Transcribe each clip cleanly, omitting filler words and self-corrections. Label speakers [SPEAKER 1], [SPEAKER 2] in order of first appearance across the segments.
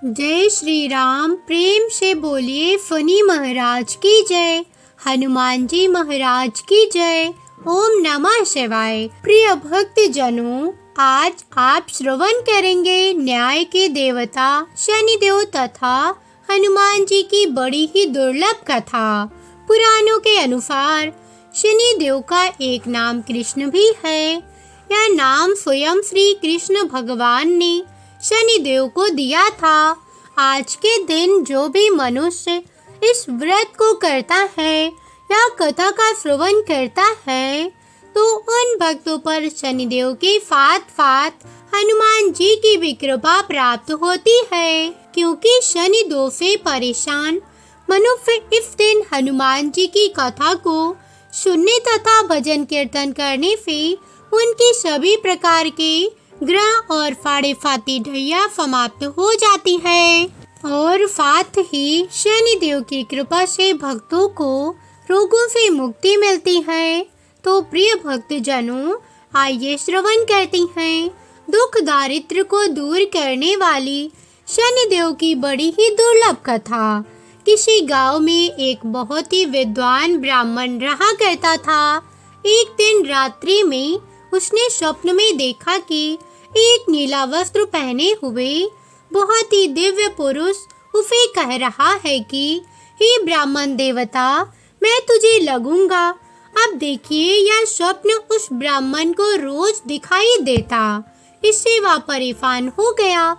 [SPEAKER 1] जय श्री राम। प्रेम से बोलिए फनी महाराज की जय, हनुमान जी महाराज की जय। ओम नमः शिवाय। प्रिय भक्त जनों, आज आप श्रवण करेंगे न्याय के देवता शनिदेव तथा हनुमान जी की बड़ी ही दुर्लभ कथा। पुराणों के अनुसार शनिदेव का एक नाम कृष्ण भी है। यह नाम स्वयं श्री कृष्ण भगवान ने शनिदेव को दिया था। आज के दिन जो भी मनुष्य इस व्रत को करता है या कथा का श्रवण करता है, तो उन भक्तों पर शनिदेव के साथ हनुमान जी की भी कृपा प्राप्त होती है। क्योंकि शनिदेव से परेशान मनुष्य इस दिन हनुमान जी की कथा को सुनने तथा भजन कीर्तन करने से उनकी सभी प्रकार के ग्रह और फाड़े फाती ढैया समाप्त हो जाती है और साथ ही शनिदेव की कृपा से भक्तों को रोगों से मुक्ति मिलती है। तो प्रिय भक्त जनों, आइए श्रवण करते हैं दुख दारिद्र को दूर करने वाली शनिदेव की बड़ी ही दुर्लभ कथा। किसी गांव में एक बहुत ही विद्वान ब्राह्मण रहा करता था। एक दिन रात्रि में उसने स्वप्न में देखा कि एक नीला वस्त्र पहने हुए बहुत ही दिव्य पुरुष उसे कह रहा है कि हे ब्राह्मण देवता, मैं तुझे लगूंगा। अब देखिए, यह स्वप्न उस ब्राह्मण को रोज दिखाई देता। इससे वह परेशान हो गया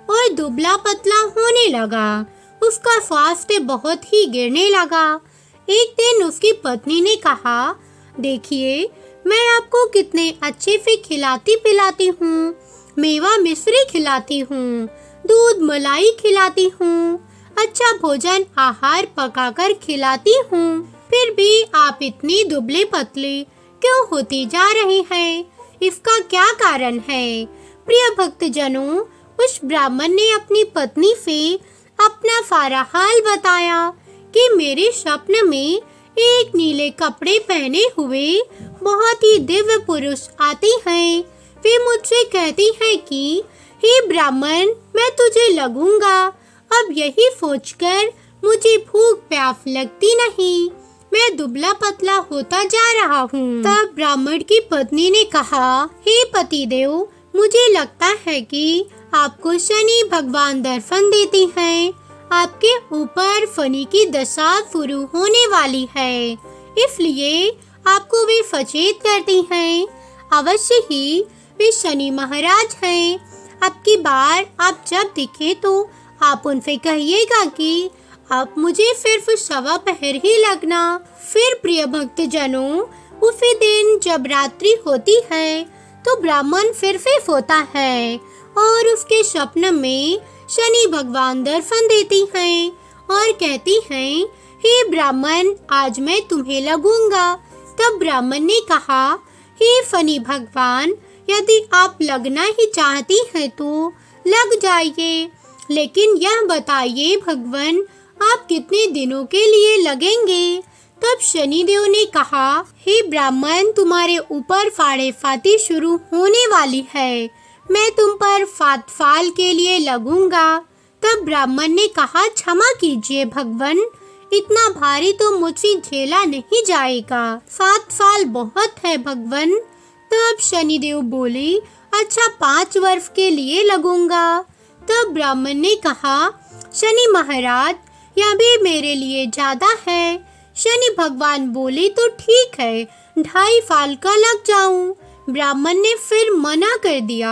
[SPEAKER 1] और दुबला पतला होने लगा। उसका स्वास्थ्य बहुत ही गिरने लगा। एक दिन उसकी पत्नी ने कहा, देखिए, मैं आपको कितने अच्छे से खिलाती पिलाती हूँ, मेवा मिश्री खिलाती हूँ, दूध मलाई खिलाती हूँ, अच्छा भोजन आहार पकाकर खिलाती हूँ, फिर भी आप इतनी दुबले पतले क्यों होती जा रही हैं? इसका क्या कारण है? प्रिय भक्तजनों, उस ब्राह्मण ने अपनी पत्नी से अपना सारा हाल बताया कि मेरे स्वप्न में एक नीले कपड़े पहने हुए बहुत ही दिव्य पुरुष आते हैं। वे मुझसे कहती हैं कि हे ब्राह्मण, मैं तुझे लगूंगा। अब यही सोचकर मुझे भूख प्यास लगती नहीं, मैं दुबला पतला होता जा रहा हूँ। तब ब्राह्मण की पत्नी ने कहा, हे पतिदेव, मुझे लगता है कि आपको शनि भगवान दर्शन देते हैं। आपके ऊपर शनि की दशा शुरू होने वाली है, इसलिए आपको वे सचेत करती हैं। अवश्य ही वे शनि महाराज हैं। अब की बार आप जब दिखे तो आप उनसे कहिएगा कि आप मुझे सिर्फ सवा पहर ही लगना। फिर प्रिय भक्त जनों, उसी दिन जब रात्रि होती है तो ब्राह्मण फिर से सोता है और उसके स्वप्न में शनि भगवान दर्शन देती हैं और कहती हैं, हे ब्राह्मण, आज मैं तुम्हें लगूंगा। तब ब्राह्मण ने कहा, हे शनि भगवान, यदि आप लगना ही चाहती हैं तो लग जाइए, लेकिन यह बताइए भगवान, आप कितने दिनों के लिए लगेंगे? तब शनिदेव ने कहा, हे ब्राह्मण, तुम्हारे ऊपर फाड़े फाती शुरू होने वाली है, मैं तुम पर 7 साल के लिए लगूंगा। तब ब्राह्मण ने कहा, क्षमा कीजिए भगवान, इतना भारी तो मुझसे झेला नहीं जाएगा, 7 साल बहुत है भगवान। तब शनिदेव बोले, अच्छा 5 वर्ष के लिए लगूंगा। तब ब्राह्मण ने कहा, शनि महाराज, यह भी मेरे लिए ज्यादा है। शनि भगवान बोले, तो ठीक है, 2.5 साल का लग जाऊं। ब्राह्मण ने फिर मना कर दिया।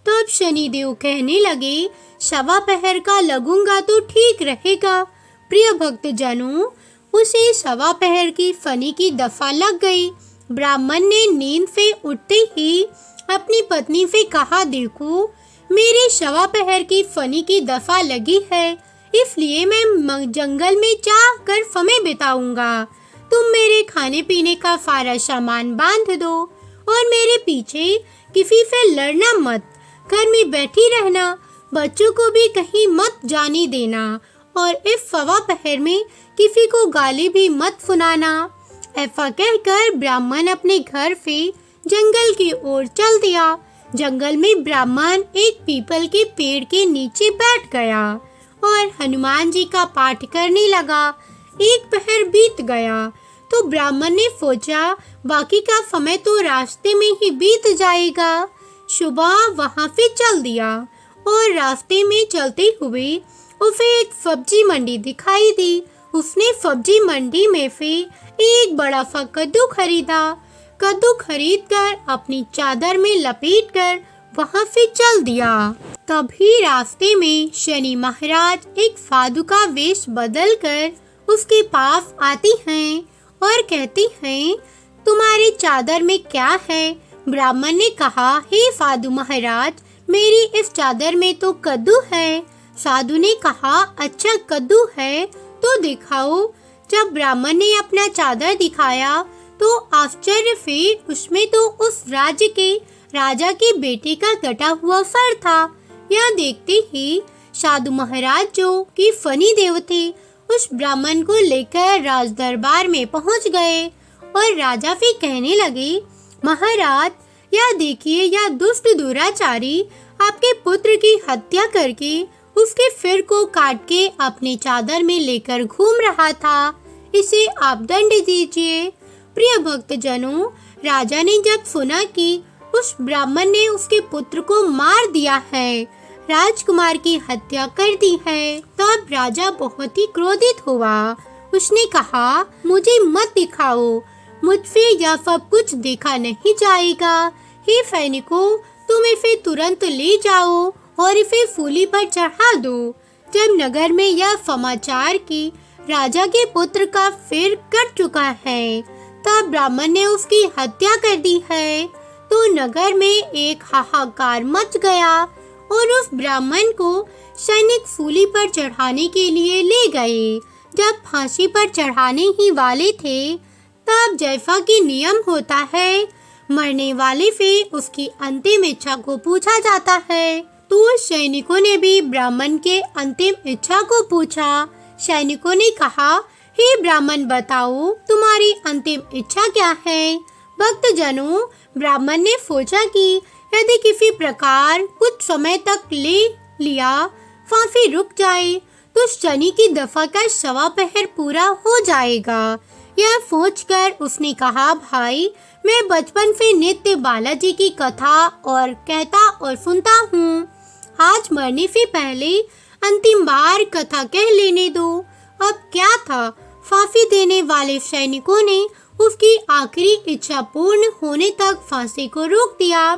[SPEAKER 1] तब शनिदेव कहने लगे, सवा पहर का लगूंगा तो ठीक रहेगा। प्रिय भक्त जनों, उसे सवा पहर की शनि की दफा लग गई। ब्राह्मण ने नींद से उठते ही अपनी पत्नी से कहा, देखो, मेरे सवा पहर की शनि की दफा लगी है, इसलिए मैं जंगल में जाकर समय बिताऊंगा। तुम मेरे खाने पीने का सारा सामान बांध दो और मेरे पीछे किसी से लड़ना मत, घर में बैठी रहना, बच्चों को भी कहीं मत जाने देना और इस सवा पहर में किसी को गाली भी मत सुनाना। ऐसा कहकर ब्राह्मण अपने घर से जंगल की ओर चल दिया। जंगल में ब्राह्मण एक पीपल के पेड़ के नीचे बैठ गया और हनुमान जी का पाठ करने लगा। एक पहर बीत गया तो ब्राह्मण ने सोचा बाकी का समय तो रास्ते में ही बीत जाएगा। सुबह वहां से चल दिया और रास्ते में चलते हुए उसे एक सब्जी मंडी दिखाई दी। उसने सब्जी मंडी में से एक बड़ा सा कद्दू खरीदा। कद्दू खरीदकर अपनी चादर में लपेटकर वहां से चल दिया। तभी रास्ते में शनि महाराज एक साधु का वेश बदलकर उसके पास आती हैं और कहती हैं, तुम्हारी चादर में क्या है? ब्राह्मण ने कहा, हे साधु महाराज, मेरी इस चादर में तो कद्दू है। साधु ने कहा, अच्छा कद्दू है तो दिखाओ। जब ब्राह्मण ने अपना चादर दिखाया तो आश्चर्य से उसमें तो उस राज्य के राजा के बेटे का कटा हुआ सर था। यह देखते ही साधु महाराज जो कि फनी देव थे, उस ब्राह्मण को लेकर राज दरबार में पहुंच गए और राजा से कहने लगे, महाराज, यह देखिए, यह दुष्ट दुराचारी आपके पुत्र की हत्या करके उसके सिर को काट के अपने चादर में लेकर घूम रहा था। इसे आप दंड दीजिए। प्रिय भक्तजनों, राजा ने जब सुना कि उस ब्राह्मण ने उसके पुत्र को मार दिया है, राजकुमार की हत्या कर दी है, तब राजा बहुत ही क्रोधित हुआ। उसने कहा, मुझे मत दिखाओ, मुझसे यह सब कुछ देखा नहीं जाएगा। हे सैनिकों, तुम इसे तुरंत ले जाओ और इसे सूली पर चढ़ा दो। जब नगर में यह समाचार कि राजा के पुत्र का सिर कट चुका है, तब ब्राह्मण ने उसकी हत्या कर दी है, तो नगर में एक हाहाकार मच गया और उस ब्राह्मण को सैनिक सूली पर चढ़ाने के लिए ले गए। जब फांसी पर चढ़ाने ही वाले थे, तब जैसा कि नियम होता है, मरने वाले से उसकी अंतिम इच्छा को पूछा जाता है। तो सैनिकों ने भी ब्राह्मण के अंतिम इच्छा को पूछा। सैनिकों ने कहा, हे ब्राह्मण, बताओ तुम्हारी अंतिम इच्छा क्या है? भक्तजनों, ब्राह्मण ने सोचा कि यदि किसी प्रकार कुछ समय तक ले लिया फांसी रुक जाए तो शनि की दफा का 1.25 पहर पूरा हो जाएगा। यह सोचकर उसने कहा, भाई, मैं बचपन से नित्य बालाजी की कथा और कहता और सुनता हूँ। आज मरने से पहले अंतिम बार कथा कह लेने दो। अब क्या था, फांसी देने वाले सैनिकों ने उसकी आखिरी इच्छा पूर्ण होने तक फांसी को रोक दिया।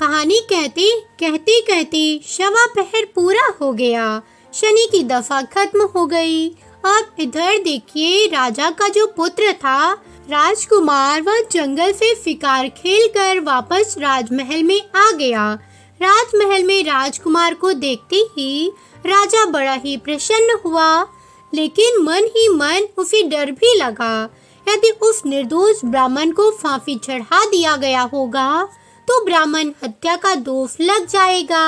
[SPEAKER 1] कहानी कहते कहते 1.25 पहर पूरा हो गया। शनि की दफा खत्म हो गई। अब इधर देखिए, राजा का जो पुत्र था राजकुमार, वह जंगल से शिकार खेलकर वापस राजमहल में आ गया। राजमहल में राजकुमार को देखते ही राजा बड़ा ही प्रसन्न हुआ, लेकिन मन ही मन उसे डर भी लगा। यदि उस निर्दोष ब्राह्मण को फांसी चढ़ा दिया गया होगा तो ब्राह्मण हत्या का दोष लग जाएगा।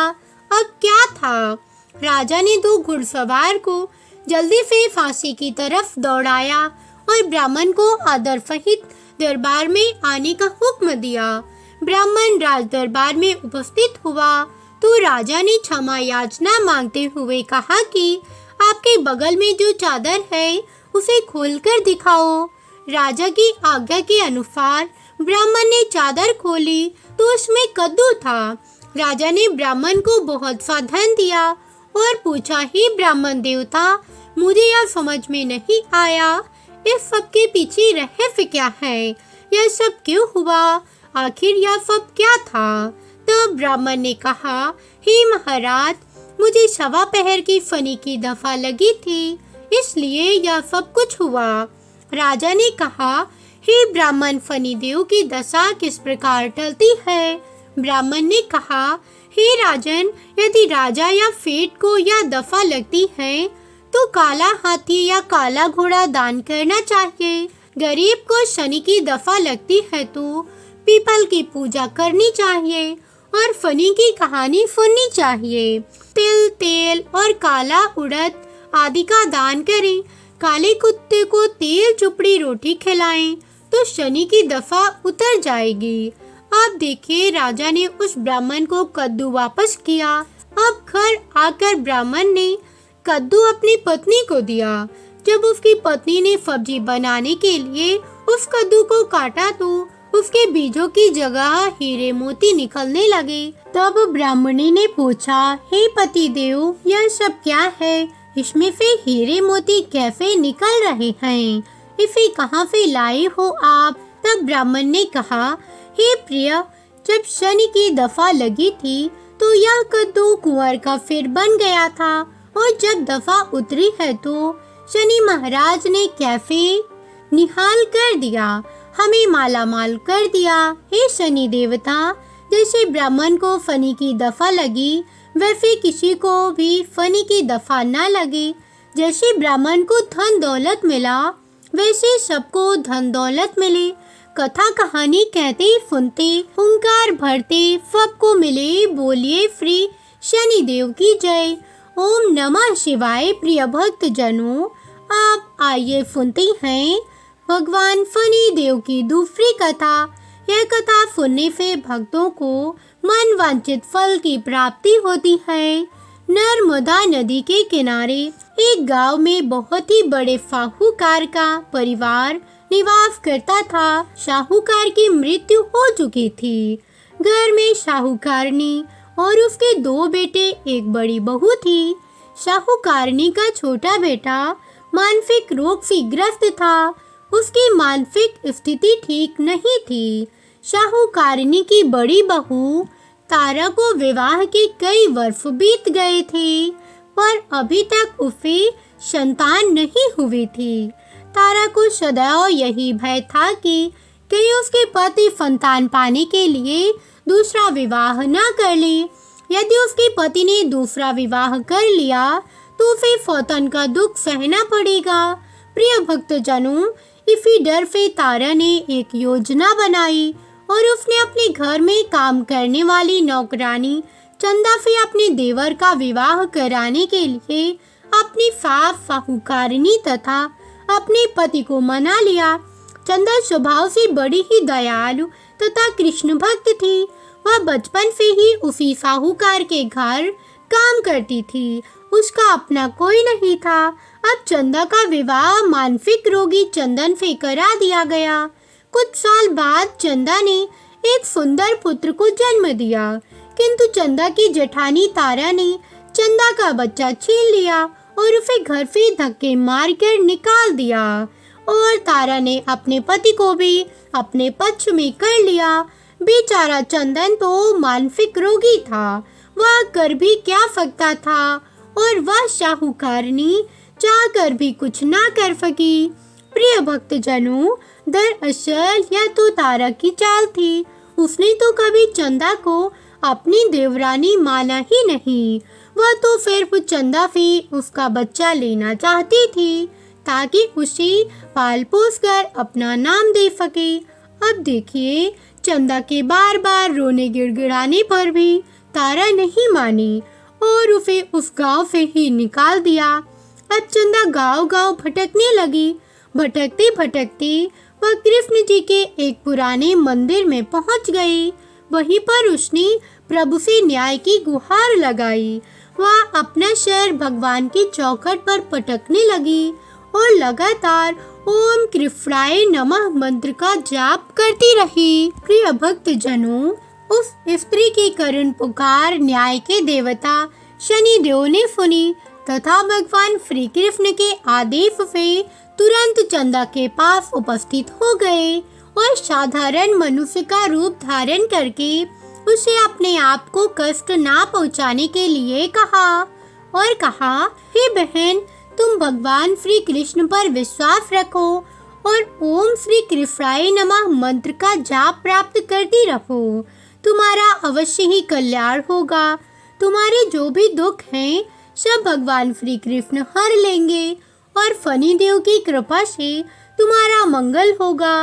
[SPEAKER 1] अब क्या था, राजा ने 2 घुड़सवार को जल्दी से फांसी की तरफ दौड़ाया और ब्राह्मण को आदर सहित दरबार में आने का हुक्म दिया। ब्राह्मण राज दरबार में उपस्थित हुआ तो राजा ने क्षमा याचना मांगते हुए कहा कि आपके बगल में जो चादर है उसे खोलकर दिखाओ। राजा की आज्ञा के अनुसार ब्राह्मण ने चादर खोली तो उसमें कद्दू था। राजा ने ब्राह्मण को बहुत सा धन दिया और पूछा, ही ब्राह्मण देवता, मुझे यह समझ में नहीं आया, इस सब के पीछे रहस्य क्या है? यह सब क्यों हुआ? आखिर यह सब क्या था? तब ब्राह्मण ने कहा, हे महाराज, मुझे 1.25 पहर की फनी की दफा लगी थी, इसलिए यह सब कुछ हुआ। राजा ने कहा, हे ब्राह्मण, फनी देव की दशा किस प्रकार टलती है? ब्राह्मण ने कहा, हे राजन, यदि राजा या फेट को यह दफा लगती है तो काला हाथी या काला घोड़ा दान करना चाहिए। गरीब को शनि की दफा लगती है तो पीपल की पूजा करनी चाहिए और फनी की कहानी सुननी चाहिए। तिल, तेल और काला उड़द आदि का दान करें। काले कुत्ते को तेल चुपड़ी रोटी खिलाएं तो शनि की दफा उतर जाएगी। अब देखिए, राजा ने उस ब्राह्मण को कद्दू वापस किया। अब घर आकर ब्राह्मण ने कद्दू अपनी पत्नी को दिया। जब उसकी पत्नी ने सब्जी बनाने के लिए उस कद्दू को काटा तो उसके बीजों की जगह हीरे मोती निकलने लगे। तब ब्राह्मणी ने पूछा, हे पति देव, यह सब क्या है? इसमें से हीरे मोती कैसे निकल रहे हैं? इसे कहाँ से लाए हो आप? तब ब्राह्मण ने कहा, हे प्रिय, जब शनि की दफा लगी थी तो यह कद्दू कुंवर का फिर बन गया था, और जब दफा उतरी है तो शनि महाराज ने कैफे निहाल कर दिया, हमें माला माल कर दिया। हे शनि देवता, जैसे ब्राह्मण को फनी की दफा लगी वैसे किसी को भी फनी की दफा न लगे। जैसे ब्राह्मण को धन दौलत मिला वैसे सबको धन दौलत मिले। कथा कहानी कहते सुनते हुंकार भरते सबको मिले, बोलिए श्री शनि देव की जय। ओम नमः शिवाय। प्रिय भक्त जनों, आप आइए सुनते हैं भगवान शनि देव की दूसरी कथा। यह कथा सुनने से भक्तों को मन वांछित फल की प्राप्ति होती है। नर्मदा नदी के किनारे एक गांव में बहुत ही बड़े साहूकार का परिवार निवास करता था। साहूकार की मृत्यु हो चुकी थी। घर में साहूकारनी और उसके 2 बेटे, एक बड़ी बहू थी। साहूकारनी का छोटा बेटा मानसिक रोग से ग्रस्त था। उसकी मानसिक स्थिति ठीक नहीं थी। साहूकारनी की बड़ी बहू तारा को विवाह के कई वर्ष बीत गए थे, पर अभी तक उसे संतान नहीं हुई थी। तारा को सदैव यही भय था कि कहीं उसके पति संतान पाने के लिए दूसरा विवाह न कर ले। यदि उसके पति ने दूसरा विवाह कर लिया तो उसे सौतन का दुख सहना पड़ेगा। प्रिय भक्तजनों, इसी डर से तारा ने एक योजना बनाई और उसने अपने घर में काम करने वाली नौकरानी चंदा से अपने देवर का विवाह कराने के लिए अपनी सास साहूकारनी तथा अपने पति को मना लिया। चंदा स्वभाव से बड़ी ही दयालु तथा कृष्ण भक्त थी। वह बचपन से ही उसी साहूकार के घर काम करती थी। उसका अपना कोई नहीं था। अब चंदा का विवाह मानसिक रोगी चंदन से करा दिया गया। कुछ साल बाद चंदा ने एक सुंदर पुत्र को जन्म दिया, किंतु चंदा की जेठानी तारा ने चंदा का बच्चा छीन लिया और उसे घर से धक्के मारकर निकाल दिया। और तारा ने अपने पति को भी अपने पक्ष में कर लिया। बेचारा चंदन तो मानसिक रोगी था, वह कर भी क्या सकता था, और वह साहूकारनी चाहकर भी कुछ ना कर सकी। प्रिय भक्तजनों, दरअसल यह तो तारा की चाल थी। उसने तो कभी चंदा को अपनी देवरानी माना ही नहीं। वह तो सिर्फ चंदा से उसका बच्चा लेना चाहती थी ताकि उसे पाल पोस कर अपना नाम दे सके। अब देखिए, चंदा के बार बार रोने गिड़गिड़ाने पर भी तारा नहीं मानी और उसे उस गांव से ही निकाल दिया। अब चंदा गांव-गांव भटकने लगी। भटकते भटकते वह कृष्ण जी के एक पुराने मंदिर में पहुंच गई। वहीं पर उसने प्रभु से न्याय की गुहार लगाई। वह अपना सिर भगवान की चौखट पर पटकने लगी और लगातार ओम कृष्णाय नमः मंत्र का जाप करती रही। प्रिय भक्त जनों, उस स्त्री की करुण पुकार न्याय के देवता शनि देव ने सुनी तथा भगवान श्री कृष्ण के आदेश से तुरंत चंदा के पास उपस्थित हो गए और साधारण मनुष्य का रूप धारण करके उसे अपने आप को कष्ट ना पहुंचाने के लिए कहा और कहा, हे बहन, तुम भगवान श्री कृष्ण पर विश्वास रखो और ओम श्री कृष्णाय नमः मंत्र का जाप प्राप्त करती रहो। तुम्हारा अवश्य ही कल्याण होगा। तुम्हारे जो भी दुख हैं सब भगवान श्री कृष्ण हर लेंगे और शनि देव की कृपा से तुम्हारा मंगल होगा।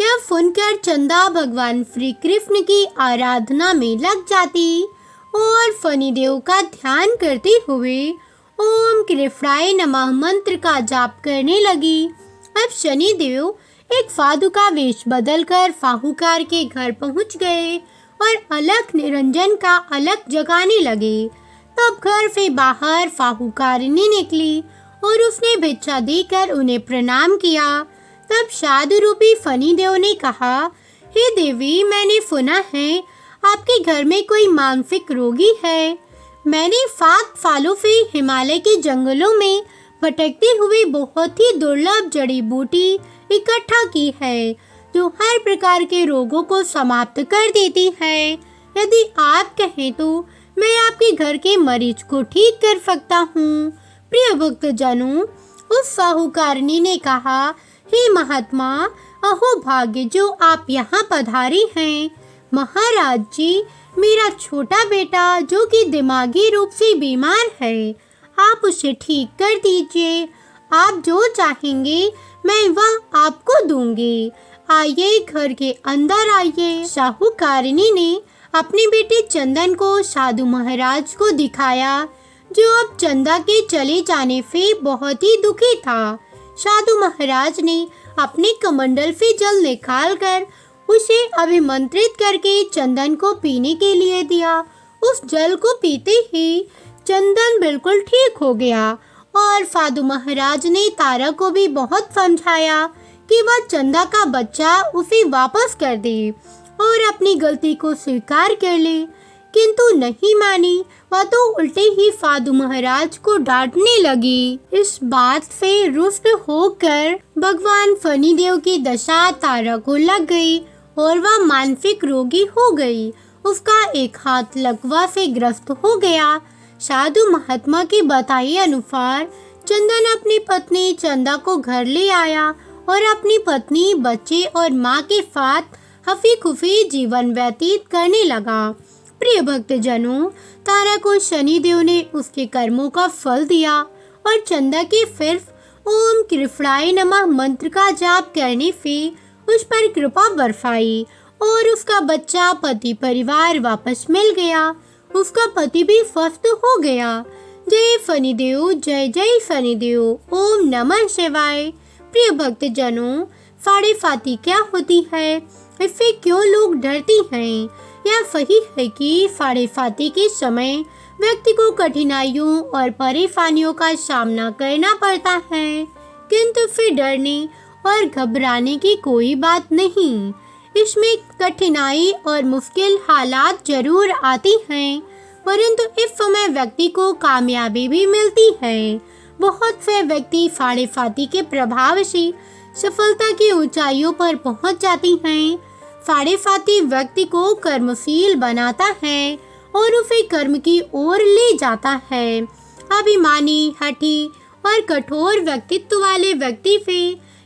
[SPEAKER 1] यह सुनकर चंदा भगवान श्री कृष्ण की आराधना में लग जाती और शनि देव का ध्यान करते हुए ओम कृष्णाय नमः मंत्र का जाप करने लगी। अब शनि देव एक साधु का वेश बदलकर साहूकार के घर पहुंच गए और अलख निरंजन का अलख जगाने लगे। तब घर से बाहर साहूकारनी निकली और उसने भिक्षा देकर उन्हें प्रणाम किया। तब साधु रूपी फणिदेव ने कहा, हे देवी, मैंने सुना है आपके घर में कोई मानसिक रोगी है। मैंने 7 सालों से हिमालय के जंगलों में भटकते हुए बहुत ही दुर्लभ जड़ी बूटी इकट्ठा की है, जो हर प्रकार के रोगों को समाप्त कर देती है। यदि आप कहें तो मैं आपके घर के मरीज को ठीक कर सकता हूँ। प्रिय भक्तजनों, उस साहूकारनी ने कहा, हे महात्मा, अहो भाग्य जो आप यहाँ पधारे हैं। महाराज जी, मेरा छोटा बेटा जो कि दिमागी रूप से बीमार है, आप उसे ठीक कर दीजिए। आप जो चाहेंगे मैं वह आपको दूंगी। आइए, घर के अंदर आइए। साहूकारनी ने अपने बेटे चंदन को साधु महाराज को दिखाया, जो अब चंदा के चले जाने से बहुत ही दुखी था। साधु महाराज ने अपने कमंडल से जल निकालकर उसे अभिमंत्रित करके चंदन को पीने के लिए दिया। उस जल को पीते ही चंदन बिल्कुल ठीक हो गया और साधु महाराज ने तारा को भी बहुत समझाया कि वह चंदा का बच्चा उसे वापस कर दे और अपनी गलती को स्वीकार कर ले, किंतु नहीं मानी। वह तो उल्टे ही साधु महाराज को डांटने लगी। इस बात से रुष्ट होकर भगवान फणिदेव की दशा तारा को लग गई और वह मानसिक रोगी हो गई। उसका एक हाथ लकवा से ग्रस्त हो गया। साधु महात्मा की बताई अनुसार चंदन अपनी पत्नी चंदा को घर ले आया और अपनी पत्नी, बच्चे और माँ के साथ हंसी खुशी जीवन व्यतीत करने लगा। प्रिय भक्तजनों, तारा को शनिदेव ने उसके कर्मों का फल दिया और चंदा के सिर्फ ओम कृष्णाय नमः मंत्र का जाप करने से उस पर कृपा बरसाई और उसका बच्चा, पति, परिवार वापस मिल गया। उसका पति भी स्वस्थ हो गया। जय फणिदेव, जय जय फणिदेव, ओम नमः शिवाय। प्रिय भक्तजनों, साढ़े साती क्या होती है, इससे क्यों लोग डरते हैं? यह सही है कि साढ़े साती के समय व्यक्ति को कठिनाइयों और परेशानियों का सामना करना पड़ता है, किंतु फिर डरने और घबराने की कोई बात नहीं। इसमें कठिनाई और मुश्किल हालात जरूर आती हैं, परंतु इस समय व्यक्ति को कामयाबी भी मिलती है। बहुत से व्यक्ति साढ़े साती के प्रभाव से सफलता की ऊंचाइयों पर पहुंच जाती हैं। साढ़े साती व्यक्ति को कर्मशील बनाता है और उसे कर्म की ओर ले जाता है। अभिमानी, हठी और कठोर व्यक्तित्व वाले व्यक्ति से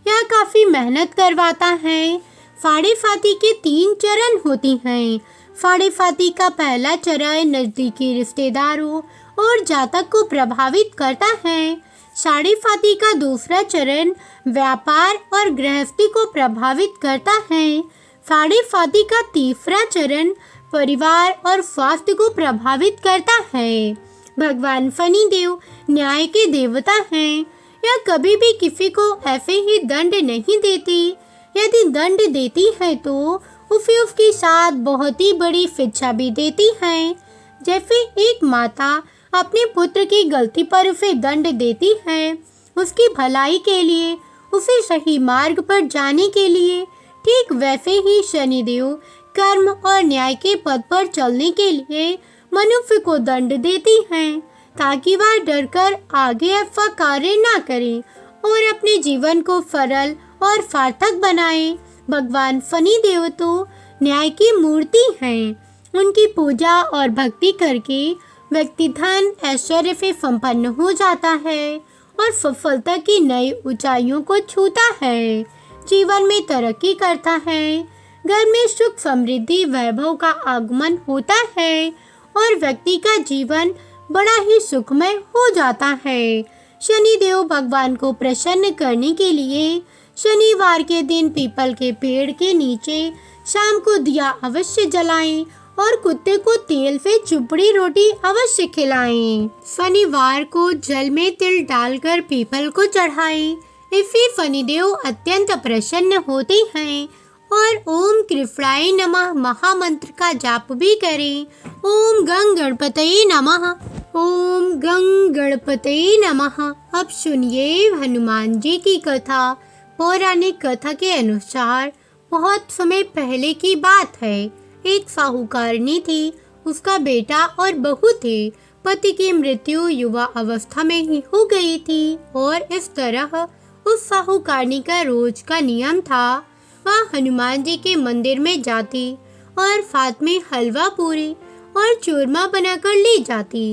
[SPEAKER 1] यह काफी मेहनत करवाता है। साढ़े साती के 3 चरण होती हैं। साढ़े साती का पहला चरण नजदीकी रिश्तेदारों और जातक को प्रभावित करता है। साढ़े साती का दूसरा चरण व्यापार और गृहस्थी को प्रभावित करता है। साढ़े साती का तीसरा चरण परिवार और स्वास्थ्य को प्रभावित करता है। भगवान शनिदेव न्याय के देवता हैं। यह कभी भी किसी को ऐसे ही दंड नहीं देती। यदि दंड देती है तो उसे उसके साथ बहुत ही बड़ी शिक्षा भी देती है। जैसे एक माता अपने पुत्र की गलती पर उसे दंड देती है, उसकी भलाई के लिए, उसे सही मार्ग पर जाने के लिए, ठीक वैसे ही शनिदेव कर्म और न्याय के पद पर चलने के लिए मनुष्य को दंड देती हैं, ताकि वह डरकर आगे ऐसा कार्य ना करे और अपने जीवन को सरल और सार्थक बनाए। भगवान शनिदेव तो न्याय की मूर्ति हैं। उनकी पूजा और भक्ति करके व्यक्ति धन ऐश्वर्य से संपन्न हो जाता है और सफलता की नई ऊंचाइयों को छूता है, जीवन में तरक्की करता है, घर में सुख, समृद्धि, वैभव का आगमन होता है और व्यक्ति का जीवन बड़ा ही सुखमय हो जाता है। शनिदेव भगवान को प्रसन्न करने के लिए शनिवार के दिन पीपल के पेड़ के नीचे शाम को दिया अवश्य जलाएं और कुत्ते को तेल से चुपड़ी रोटी अवश्य खिलाएं। शनिवार को जल में तिल डालकर पीपल को चढ़ाएं। इससे शनिदेव अत्यंत प्रसन्न होते हैं और ओम कृष्णाय नमः महामंत्र का जाप भी करें। ओम गंग गणपतये नमः। ओम गं गणपते नमः। अब सुनिए हनुमान जी की कथा। पौराणिक कथा के अनुसार बहुत समय पहले की बात है। एक साहूकारनी थी, उसका बेटा और बहू थे। पति की मृत्यु युवा अवस्था में ही हो गई थी और इस तरह उस साहूकारनी का रोज का नियम था, वह हनुमान जी के मंदिर में जाती और साथ में हलवा पूरी और चूरमा बनाकर ले जाती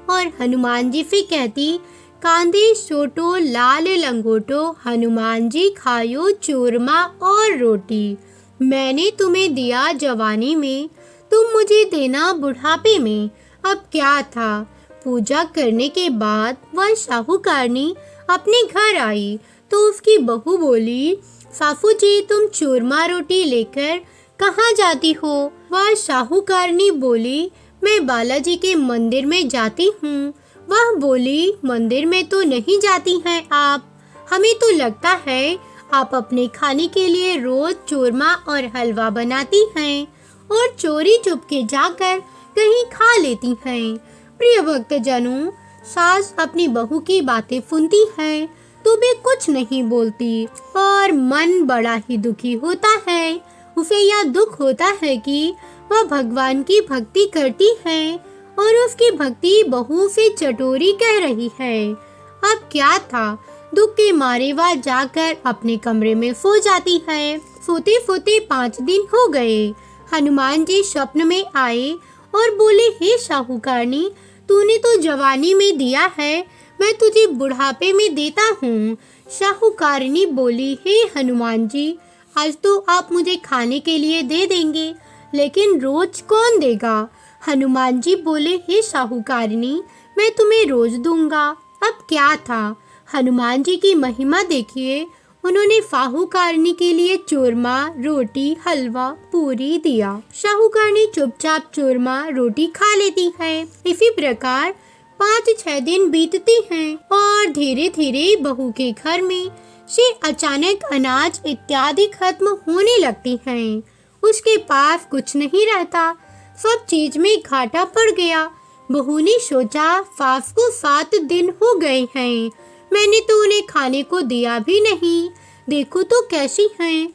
[SPEAKER 1] और हनुमान जी से कहती, कांधे सोटो लाल लंगोटो, हनुमान जी खायो चूरमा और रोटी। मैंने तुम्हें दिया जवानी में, तुम मुझे देना बुढ़ापे में। अब क्या था, पूजा करने के बाद वह साहूकारनी अपने घर आई तो उसकी बहू बोली, सासू जी तुम चूरमा रोटी लेकर कहाँ जाती हो? वह साहूकारनी बोली, मैं बालाजी के मंदिर में जाती हूँ। वह बोली, मंदिर में तो नहीं जाती हैं आप, हमें तो लगता है आप अपने खाने के लिए रोज चूरमा और हलवा बनाती हैं और चोरी चुपके जाकर कहीं खा लेती हैं। प्रिय भक्तजनों, सास अपनी बहू की बातें सुनती है तो भी कुछ नहीं बोलती और मन बड़ा ही दुखी होता है। उसे यह दुख होता है कि वह भगवान की भक्ति करती है और उसकी भक्ति बहू से चटोरी कह रही है। अब क्या था, दुख के मारे वह जाकर अपने कमरे में सो जाती है। सोते सोते 5 दिन हो गए। हनुमान जी स्वप्न में आए और बोले, हे साहूकारनी, तूने तो जवानी में दिया है, मैं तुझे बुढ़ापे में देता हूँ। साहूकारनी बोली, हे हनुमान जी, आज तो आप मुझे खाने के लिए दे देंगे, लेकिन रोज कौन देगा? हनुमान जी बोले, हे साहूकारनी, मैं तुम्हें रोज दूंगा। अब क्या था, हनुमान जी की महिमा देखिए, उन्होंने साहूकारनी के लिए चूरमा, रोटी, हलवा, पूरी दिया। साहूकारनी चुपचाप चूरमा, रोटी खा लेती है। इसी प्रकार 5-6 दिन बीतती हैं और धीरे धीरे बहू के घर में से अचानक अनाज इत्यादि खत्म होने लगती हैं। उसके पास कुछ नहीं रहता, सब चीज में घाटा पड़ गया। बहू ने सोचा, सास को 7 दिन हो गए हैं, मैंने तो उन्हें खाने को दिया भी नहीं, देखो तो कैसी हैं।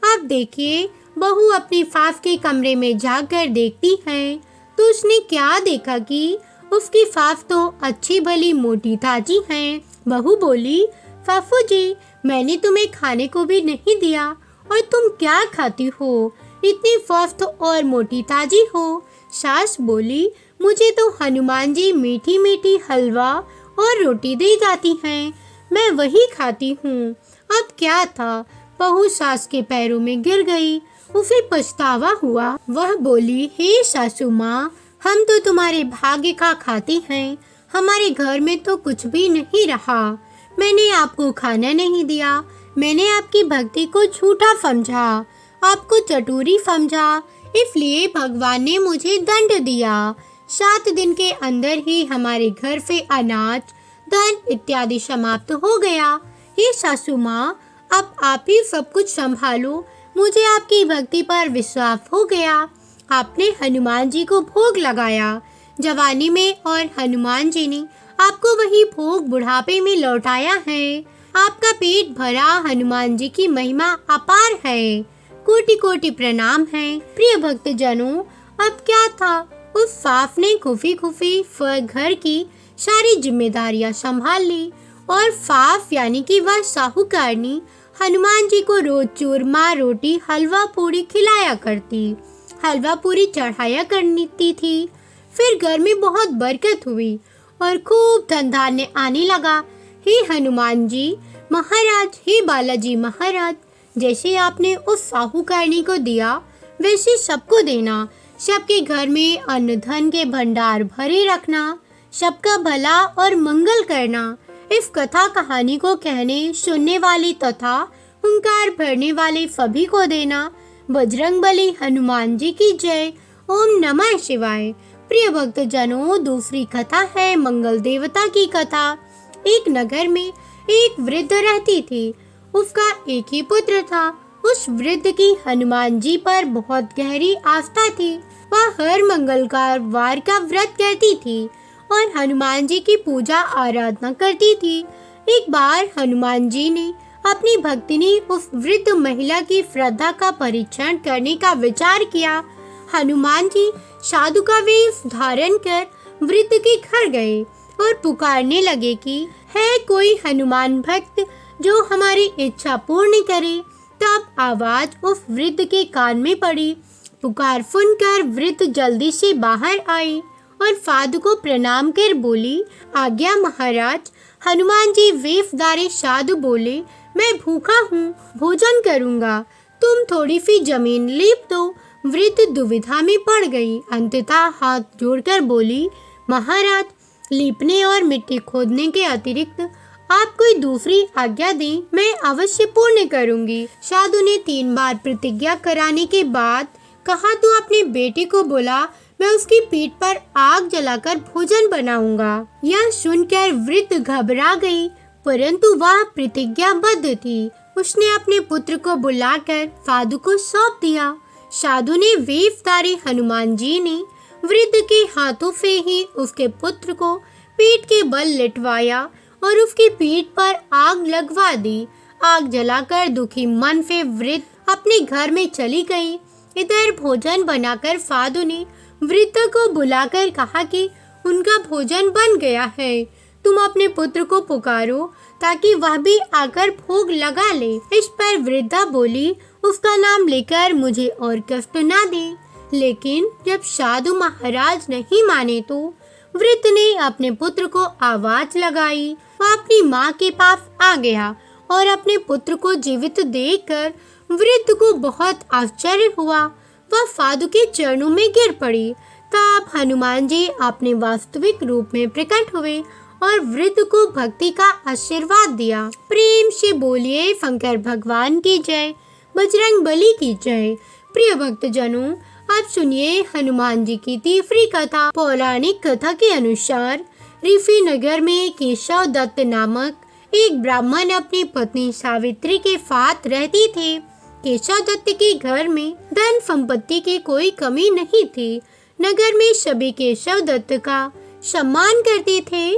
[SPEAKER 1] अब देखिए, बहू अपनी सास के कमरे में जाकर देखती है तो उसने क्या देखा कि उसकी सास तो अच्छी भली मोटी ताजी हैं। बहू बोली, सासू जी, मैंने तुम्हें खाने को भी नहीं दिया और तुम क्या खाती हो, इतनी स्वस्थ और मोटी ताजी हो। सास बोली, मुझे तो हनुमान जी मीठी मीठी हलवा और रोटी दे जाती हैं, मैं वही खाती हूँ। अब क्या था, बहू सास के पैरों में गिर गई, उसे पछतावा हुआ। वह बोली, हे सासू माँ, हम तो तुम्हारे भाग्य का खाते हैं, हमारे घर में तो कुछ भी नहीं रहा। मैंने आपको खाना नहीं दिया, मैंने आपकी भक्ति को झूठा समझा, आपको चटोरी समझा, इसलिए भगवान ने मुझे दंड दिया। 7 दिन के अंदर ही हमारे घर से अनाज, धन इत्यादि समाप्त हो गया। हे सासू माँ, अब आप ही सब कुछ संभालो, मुझे आपकी भक्ति पर विश्वास हो गया। आपने हनुमान जी को भोग लगाया जवानी में और हनुमान जी ने आपको वही भोग बुढ़ापे में लौटाया है। आपका पेट भरा, हनुमान जी की महिमा अपार है। कोटि कोटि प्रणाम है। प्रिय भक्तजनों, अब क्या था, उस सास ने खुफी खुफी घर की सारी जिम्मेदारियां संभाल ली और सास यानी कि वह साहूकारनी हनुमान जी को रोज चूरमा, रोटी, हलवा पूरी खिलाया करती, हलवा पूरी चढ़ाया करती थी। फिर घर में बहुत बरकत हुई और खूब धन धान्य आने लगा। हे हनुमान जी महाराज, हे बालाजी महाराज, जैसे आपने उस साहूकारनी को दिया वैसे सबको देना, सबके घर में अन्न धन के भंडार भरे रखना, सबका भला और मंगल करना। इस कथा कहानी को कहने सुनने वाले तथा हुंकार भरने वाले सभी को देना। बजरंगबली हनुमान जी की जय। ओम नमः शिवाय। प्रिय भक्तजनों, दूसरी कथा है मंगल देवता की कथा। एक नगर में एक वृद्ध रहती थी, उसका एक ही पुत्र था। उस वृद्ध की हनुमान जी पर बहुत गहरी आस्था थी। वह हर मंगलवार का व्रत करती थी और हनुमान जी की पूजा आराधना करती थी। एक बार हनुमान जी ने अपनी भक्तिनी उस वृद्ध महिला की श्रद्धा का परीक्षण करने का विचार किया। हनुमान जी साधु का वेश धारण कर वृद्ध के घर गए और पुकारने लगे कि है कोई हनुमान भक्त जो हमारी इच्छा पूर्ण करे। तब आवाज उस वृद्ध के कान में पड़ी। पुकार सुनकर वृद्ध जल्दी से बाहर आई और साधु को प्रणाम कर बोली, आज्ञा महाराज। हनुमान जी वेशधारी साधु बोले, मैं भूखा हूँ, भोजन करूँगा, तुम थोड़ी सी जमीन लीप दो। वृद्ध दुविधा में पड़ गई। अंततः हाथ जोड़कर बोली, महाराज, लीपने और मिट्टी खोदने के अतिरिक्त आप कोई दूसरी आज्ञा दें, मैं अवश्य पूर्ण करूंगी। साधु ने 3 बार प्रतिज्ञा कराने के बाद कहा, तू अपने बेटे को बुला, मैं उसकी पीठ पर आग जलाकर भोजन बनाऊंगा। यह सुनकर वृद्ध घबरा गई, परंतु वह प्रतिज्ञाबद्ध थी। उसने अपने पुत्र को बुलाकर साधु को सौंप दिया। साधु ने वेशधारी हनुमान जी ने वृद्ध के हाथों से ही उसके पुत्र को पीठ के बल लिटवाया और उसकी पीठ पर आग लगवा दी। आग जलाकर दुखी मन से वृद्ध अपने घर में चली गई। इधर भोजन बनाकर साधु ने वृद्ध को बुलाकर कहा कि उनका भोजन बन गया है, तुम अपने पुत्र को पुकारो ताकि वह भी आकर भोग लगा ले। इस पर वृद्धा बोली, उसका नाम लेकर मुझे और कष्ट ना दे। लेकिन जब साधु महाराज नहीं माने तो वृद्ध ने अपने पुत्र को आवाज लगाई। वह अपनी माँ के पास आ गया और अपने पुत्र को जीवित देखकर वृद्ध को बहुत आश्चर्य हुआ। वह साधु के चरणों में गिर पड़ी। तब हनुमान जी अपने वास्तविक रूप में प्रकट हुए और वृद्ध को भक्ति का आशीर्वाद दिया। प्रेम से बोलिए शंकर भगवान की जय, बजरंग बली की जय। प्रिय भक्तजनों, अब सुनिए हनुमान जी की तीसरी कथा। पौराणिक कथा के अनुसार ऋषि नगर में केशव दत्त नामक एक ब्राह्मण अपनी पत्नी सावित्री के साथ रहती थे। केशव दत्त के घर में धन संपत्ति की कोई कमी नहीं थी। नगर में सभी केशव दत्त का सम्मान करते थे,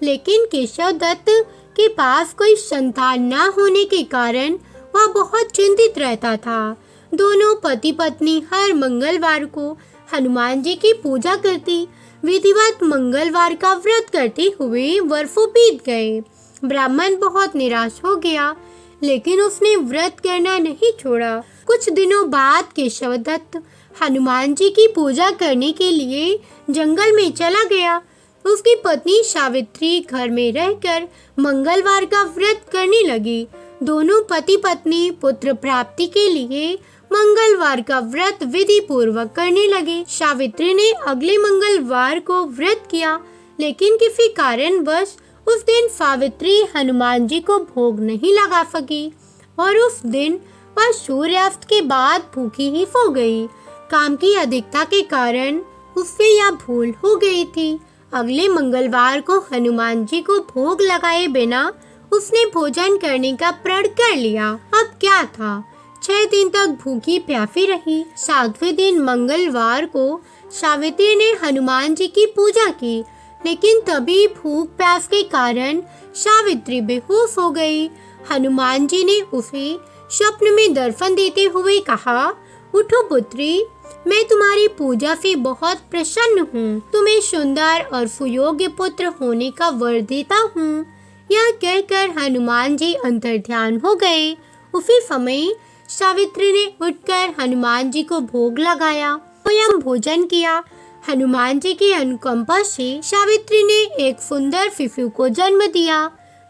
[SPEAKER 1] लेकिन केशव दत्त के पास कोई संतान न होने के कारण वह बहुत चिंतित रहता था। दोनों पति पत्नी हर मंगलवार को हनुमान जी की पूजा करती। विधिवत मंगलवार का व्रत करते हुए वर्षों बीत गए। ब्राह्मण बहुत निराश हो गया, लेकिन उसने व्रत करना नहीं छोड़ा। कुछ दिनों बाद केशव दत्त हनुमान जी की पूजा करने के लिए जंगल में चला गया। उसकी पत्नी सावित्री घर में रहकर मंगलवार का व्रत करने लगी। दोनों पति पत्नी पुत्र प्राप्ति के लिए मंगलवार का व्रत विधि पूर्वक करने लगे। सावित्री ने अगले मंगलवार को व्रत किया, लेकिन किसी कारणवश उस दिन सावित्री हनुमान जी को भोग नहीं लगा सकी और उस दिन वह सूर्यास्त के बाद भूखी ही सो गई। काम की अधिकता के कारण उससे यह भूल हो गई थी। अगले मंगलवार को हनुमान जी को भोग लगाए बिना उसने भोजन करने का प्रण कर लिया। अब क्या था, 6 दिन तक भूखी प्यासी रही। 7वें दिन मंगलवार को सावित्री ने हनुमान जी की पूजा की, लेकिन तभी भूख प्यास के कारण सावित्री बेहोश हो गई। हनुमान जी ने उसे स्वप्न में दर्शन देते हुए कहा, उठो पुत्री, मैं तुम्हारी पूजा से बहुत प्रसन्न हूँ। तुम्हें सुंदर और सुयोग्य पुत्र होने का वर देता हूँ। यह कहकर हनुमान जी अंतर्ध्यान हो गए। उसी समय सावित्री ने उठकर हनुमान जी को भोग लगाया, स्वयं भोजन किया। हनुमान जी की अनुकंपा से सावित्री ने एक सुंदर शिशु को जन्म दिया।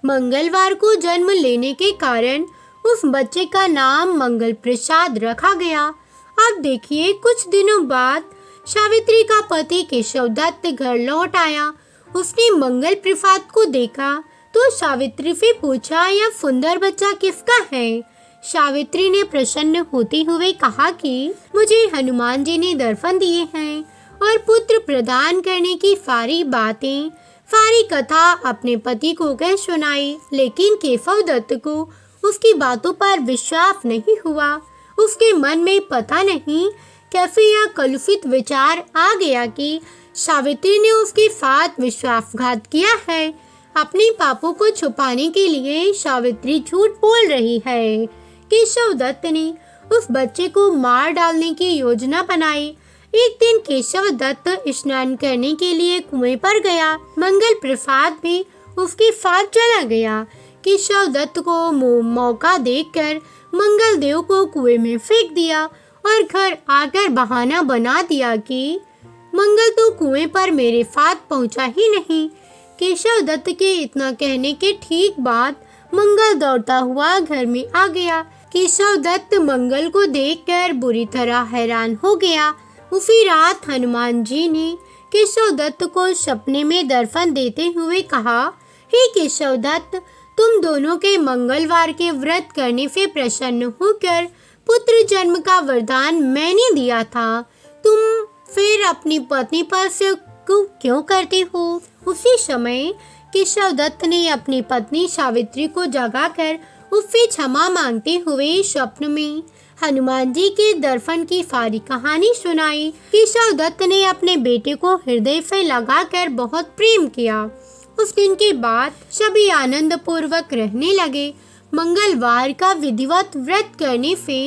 [SPEAKER 1] मंगलवार को जन्म लेने के कारण उस बच्चे का नाम मंगल प्रसाद रखा गया। अब देखिए, कुछ दिनों बाद सावित्री का पति केशव दत्त घर लौट आया। उसने मंगल प्रसाद को देखा तो सावित्री से पूछा, यह सुंदर बच्चा किसका है? सावित्री ने प्रसन्न होते हुए कहा कि मुझे हनुमान जी ने दर्शन दिए हैं और पुत्र प्रदान करने की सारी बातें, सारी कथा अपने पति को कह सुनाई। लेकिन केशव दत्त को उसकी बातों पर विश्वास नहीं हुआ। उसके मन में पता नहीं कैसे यह कलुषित विचार आ गया कि सावित्री ने उसके साथ विश्वासघात किया है। अपने पापों को छुपाने के लिए सावित्री झूठ बोल रही है। केशव दत्त ने उस बच्चे को मार डालने की योजना बनाई। एक दिन केशव दत्त स्नान करने के लिए कुएं पर गया। मंगल प्रसाद भी उसके साथ चला गया। केशव दत्त को मौका देखकर मंगल देव को कुएं में फेंक दिया और घर आकर बहाना बना दिया कि मंगल तो कुएं पर मेरे साथ पहुंचा ही नहीं। केशव दत्त के इतना कहने के ठीक बाद मंगल दौड़ता हुआ घर में आ गया। केशव दत्त मंगल को देखकर बुरी तरह हैरान हो गया। उसी रात हनुमान जी ने केशव दत्त को सपने में दर्शन देते हुए कहा, हे केशव दत्त, तुम दोनों के मंगलवार के व्रत करने से प्रसन्न होकर पुत्र जन्म का वरदान मैंने दिया था। तुम फिर अपनी पत्नी पर शक क्यों करते हो? उसी समय केशव दत्त ने अपनी पत्नी सावित्री को जगाकर उससे क्षमा मांगते हुए स्वप्न में हनुमान जी के दर्शन की सारी कहानी सुनाई। केशव दत्त ने अपने बेटे को हृदय से लगाकर बहुत प्रेम किया। उस दिन के बाद सभी आनंद पूर्वक रहने लगे। मंगलवार का विधिवत व्रत करने से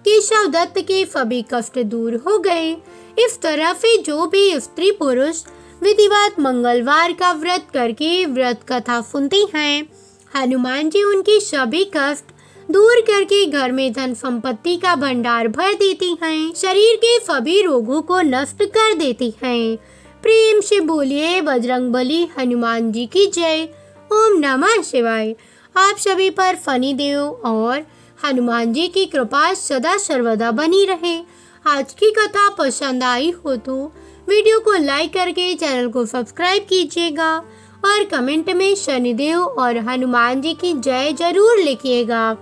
[SPEAKER 1] केशव दत्त के सभी कष्ट दूर हो गए। इस तरह से जो भी स्त्री पुरुष विधिवत मंगलवार का व्रत करके व्रत कथा सुनते हैं, हनुमान जी उनके सभी कष्ट दूर करके घर में धन संपत्ति का भंडार भर देती हैं, शरीर के सभी रोगों को नष्ट कर देती हैं। प्रेम से बोलिए बजरंगबली हनुमान जी की जय। ओम नमः शिवाय। आप सभी पर फनी देव और हनुमान जी की कृपा सदा सर्वदा बनी रहे। आज की कथा पसंद आई हो तो वीडियो को लाइक करके चैनल को सब्सक्राइब कीजिएगा और कमेंट में शनिदेव और हनुमान जी की जय जरूर लिखिएगा।